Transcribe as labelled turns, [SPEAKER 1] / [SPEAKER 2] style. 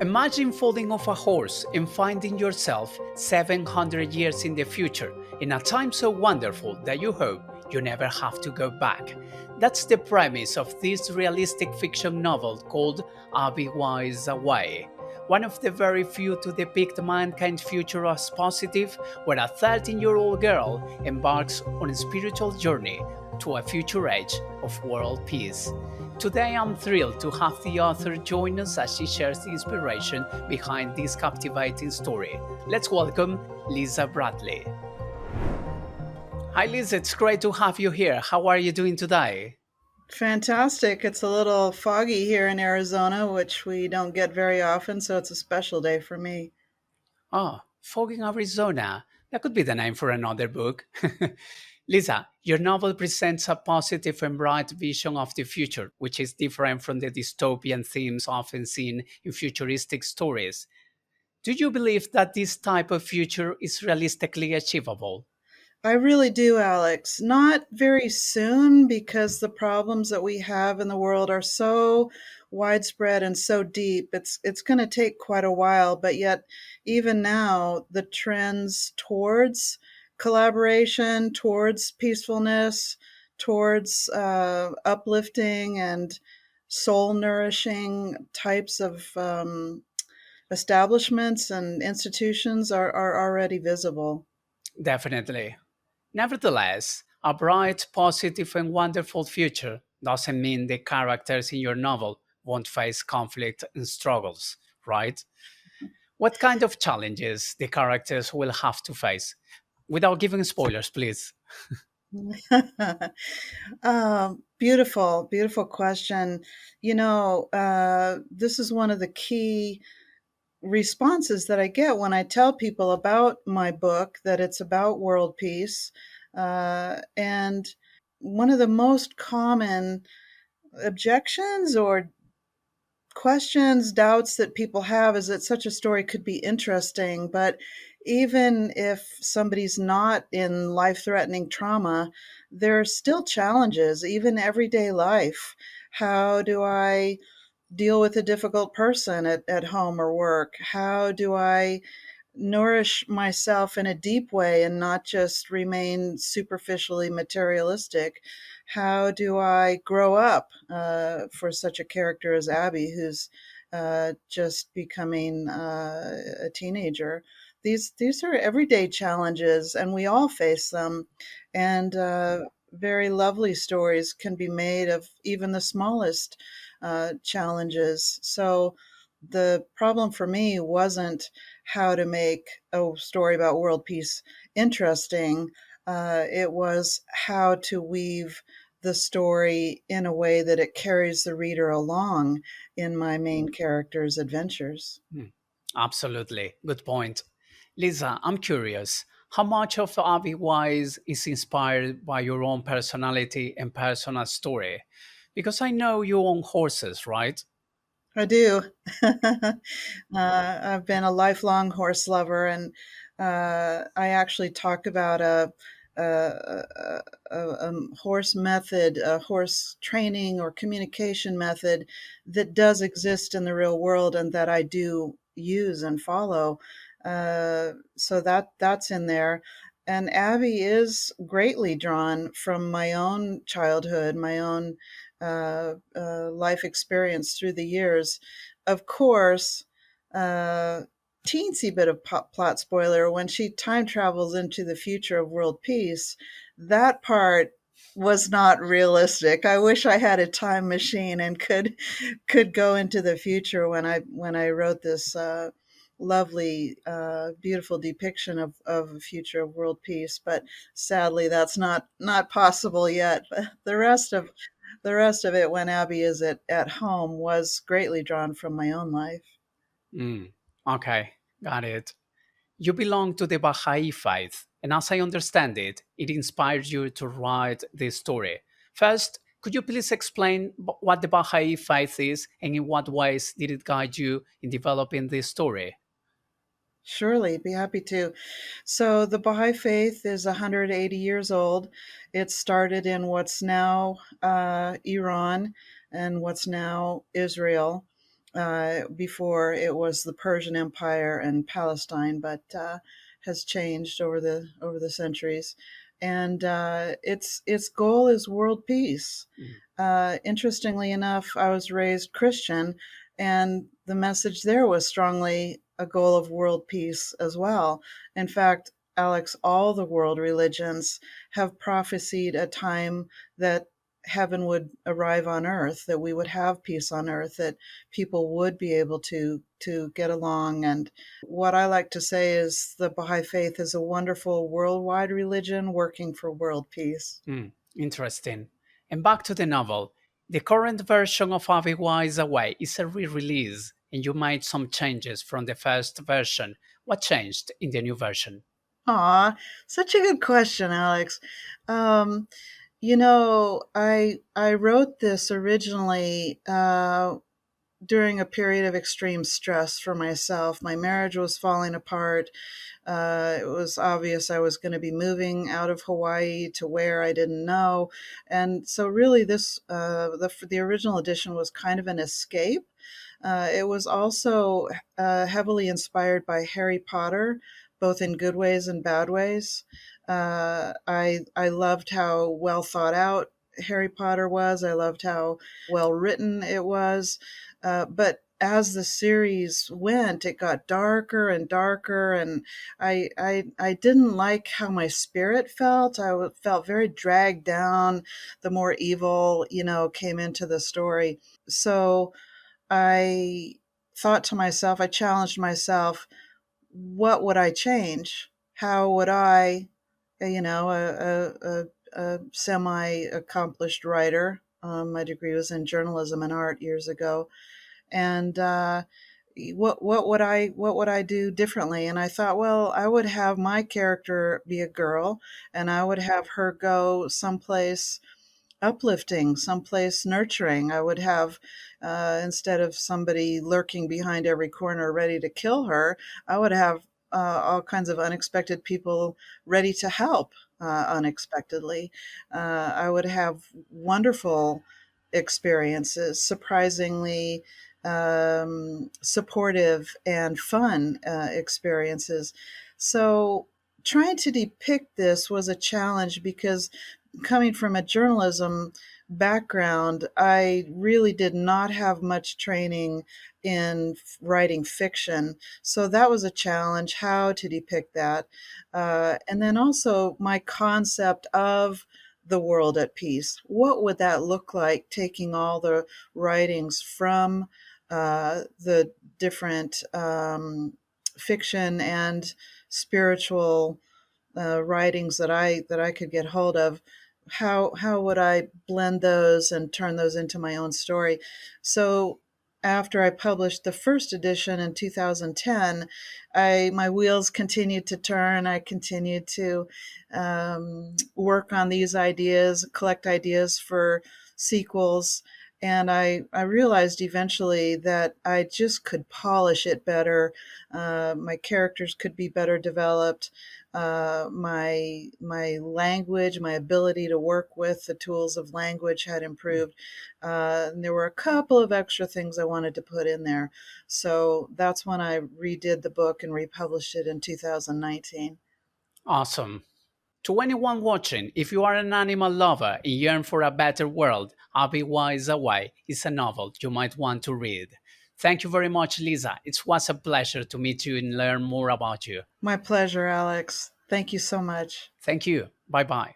[SPEAKER 1] Imagine falling off a horse and finding yourself 700 years in the future, in a time so wonderful that you hope you never have to go back. That's the premise of this realistic fiction novel called Wize-AWAY. One of the very few to depict mankind's future as positive, where a 13-year-old girl embarks on a spiritual journey to a future age of world peace. Today, I'm thrilled to have the author join us as she shares the inspiration behind this captivating story. Let's welcome Lisa Bradley. Hi, Lisa, it's great to have you here. How are you doing today?
[SPEAKER 2] Fantastic. It's a little foggy here in Arizona, which we don't get very often, so it's a special day for me.
[SPEAKER 1] Oh, Fog in Arizona. That could be the name for another book. Lisa, your novel presents a positive and bright vision of the future, which is different from the dystopian themes often seen in futuristic stories. Do you believe that this type of future is realistically achievable?
[SPEAKER 2] I really do, Alex. Not very soon because the problems that we have in the world are so widespread and so deep. It's going to take quite a while, but yet even now the trends towards collaboration, towards peacefulness, towards uplifting and soul nourishing types of establishments and institutions are already visible.
[SPEAKER 1] Definitely. Nevertheless, a bright, positive, and wonderful future doesn't mean the characters in your novel won't face conflict and struggles, right? What kind of challenges the characters will have to face? Without giving spoilers, please.
[SPEAKER 2] Beautiful, beautiful question. This is one of the key responses that I get when I tell people about my book, that it's about world peace. And one of the most common objections or questions, doubts that people have is that such a story could be interesting, but even if somebody's not in life threatening trauma, there are still challenges, even everyday life. How do I deal with a difficult person at home or work? How do I nourish myself in a deep way and not just remain superficially materialistic? How do I grow up for such a character as Abby, who's just becoming a teenager? These are everyday challenges, and we all face them. And very lovely stories can be made of even the smallest challenges. So the problem for me wasn't how to make a story about world peace interesting. It was how to weave the story in a way that it carries the reader along in my main character's adventures.
[SPEAKER 1] Hmm, absolutely. Good point. Lisa, I'm curious. How much of Avi Wise is inspired by your own personality and personal story? Because I know you own horses, right?
[SPEAKER 2] I do. I've been a lifelong horse lover, and I actually talk about a horse method, a horse training or communication method that does exist in the real world and that I do use and follow. So that's in there. And Abby is greatly drawn from my own childhood, my own life experience through the years. Of course, uh, teensy bit of plot spoiler, when she time travels into the future of world peace, that part was not realistic. I wish I had a time machine and could go into the future when I wrote this lovely, beautiful depiction of a future of world peace. But sadly, that's not possible yet. But the rest of it, when Abby is at home, was greatly drawn from my own life.
[SPEAKER 1] Mm, okay, got it. You belong to the Bahai Faith, and as I understand it, it inspired you to write this story. First, could you please explain what the Bahai Faith is and in what ways did it guide you in developing this story?
[SPEAKER 2] Surely, be happy to. So, the Baha'i Faith is 180 years old. It started in what's now Iran and what's now Israel. Before it was the Persian Empire and Palestine, but has changed over the centuries. And its goal is world peace. Interestingly enough, I was raised Christian, and the message there was strongly a goal of world peace as well. In fact, Alex, all the world religions have prophesied a time that heaven would arrive on earth, that we would have peace on earth, that people would be able to get along. And what I like to say is the Bahai Faith is a wonderful worldwide religion working for world peace.
[SPEAKER 1] Interesting. And back to the novel. The current version of Wize-AWAY is a re-release, and you made some changes from the first version. What changed in the new version?
[SPEAKER 2] Aw, such a good question, Alex. Um, I wrote this originally during a period of extreme stress for myself. My marriage was falling apart. It was obvious I was going to be moving out of Hawaii to where I didn't know, and so really, the original edition was kind of an escape. It was also heavily inspired by Harry Potter, both in good ways and bad ways. I loved how well thought out Harry Potter was. I loved how well written it was. But as the series went, it got darker and darker, and I didn't like how my spirit felt. Felt very dragged down. The more evil, came into the story. So I thought to myself, I challenged myself, what would I change? How would I, a semi accomplished writer? My degree was in journalism and art years ago, and what would I do differently? And I thought, well, I would have my character be a girl, and I would have her go someplace uplifting, someplace nurturing. I would have, instead of somebody lurking behind every corner ready to kill her, I would have all kinds of unexpected people ready to help unexpectedly. I would have wonderful experiences, surprisingly supportive and fun experiences. So, trying to depict this was a challenge because coming from a journalism background, I really did not have much training in writing fiction. So that was a challenge, how to depict that. And then also my concept of the world at peace. What would that look like, taking all the writings from the different fiction and spiritual writings that I could get hold of? How would I blend those and turn those into my own story? So after I published the first edition in 2010, my wheels continued to turn. I continued to work on these ideas, collect ideas for sequels. And I realized eventually that I just could polish it better. My characters could be better developed. My language, my ability to work with the tools of language had improved. And there were a couple of extra things I wanted to put in there. So that's when I redid the book and republished it in 2019.
[SPEAKER 1] Awesome. To anyone watching, if you are an animal lover and yearn for a better world, Wize-AWAY is a novel you might want to read. Thank you very much, Lisa. It was a pleasure to meet you and learn more about you.
[SPEAKER 2] My pleasure, Alex. Thank you so much.
[SPEAKER 1] Thank you. Bye bye.